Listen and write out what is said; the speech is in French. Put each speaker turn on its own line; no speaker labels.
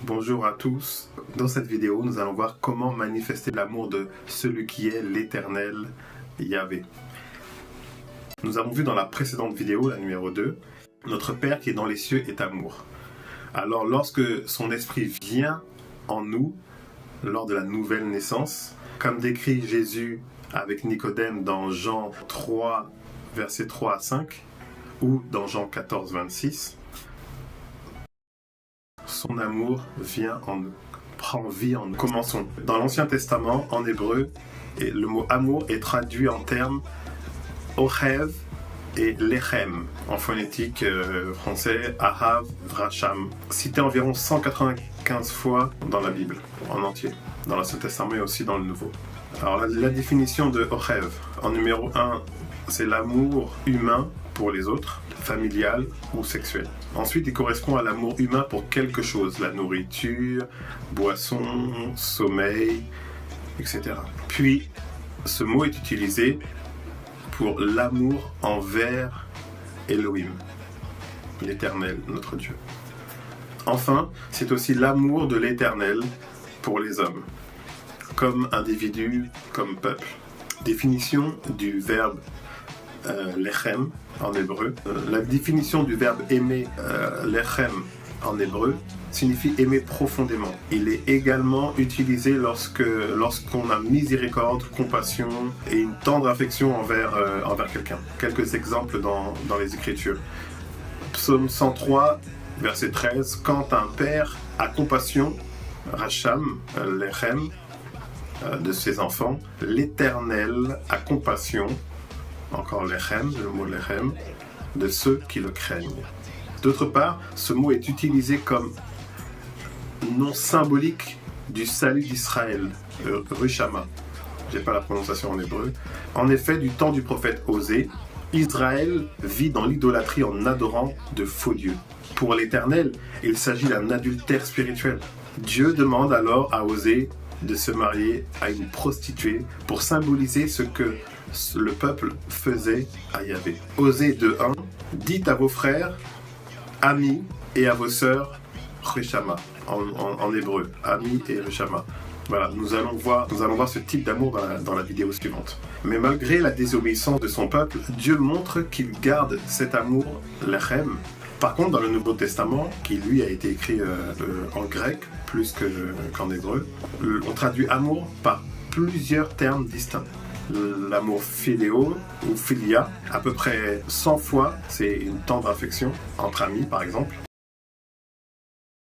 Bonjour à tous. Dans cette vidéo, nous allons voir comment manifester l'amour de celui qui est l'Éternel Yahvé. Nous avons vu dans la précédente vidéo, la numéro 2, notre Père qui est dans les cieux est amour. Alors lorsque son esprit vient en nous, lors de la nouvelle naissance, comme décrit Jésus avec Nicodème dans Jean 3, versets 3 à 5, ou dans Jean 14, 26, son amour vient en nous, prend vie en nous. Commençons. Dans l'Ancien Testament, en hébreu, le mot amour est traduit en termes ohev et lechem, en phonétique français, ahav, vracham, cité environ 195 fois dans la Bible, en entier, dans l'Ancien Testament et aussi dans le Nouveau. Alors la définition de ohev, en numéro 1, c'est l'amour humain pour les autres, familial ou sexuel. Ensuite, il correspond à l'amour humain pour quelque chose, la nourriture, boisson, sommeil, etc. Puis, ce mot est utilisé pour l'amour envers Elohim, l'Éternel, notre Dieu. Enfin, c'est aussi l'amour de l'Éternel pour les hommes, comme individus, comme peuple. Définition du verbe lechem en hébreu. La définition du verbe aimer, lechem en hébreu, signifie aimer profondément. Il est également utilisé lorsqu'on a miséricorde, compassion et une tendre affection envers quelqu'un. Quelques exemples dans les Écritures. Psaume 103, verset 13. Quand un père a compassion, racham, lechem, de ses enfants, l'Éternel a compassion, encore lechem, le mot lechem, de ceux qui le craignent. D'autre part, ce mot est utilisé comme nom symbolique du salut d'Israël, Rushama. Je n'ai pas la prononciation en hébreu. En effet, du temps du prophète Osée, Israël vit dans l'idolâtrie en adorant de faux dieux. Pour l'Éternel, il s'agit d'un adultère spirituel. Dieu demande alors à Osée de se marier à une prostituée pour symboliser ce que le peuple faisait à Yahvé. Osée 2.1, dites à vos frères, amis, et à vos sœurs, Rushama, en hébreu, amis et Rushama. Voilà, nous allons voir ce type d'amour dans la vidéo suivante. Mais malgré la désobéissance de son peuple, Dieu montre qu'il garde cet amour, lechem. Par contre, dans le Nouveau Testament, qui lui a été écrit en grec, plus qu'en hébreu, on traduit amour par plusieurs termes distincts. L'amour philéo ou philia, à peu près 100 fois, c'est une tendre affection entre amis par exemple.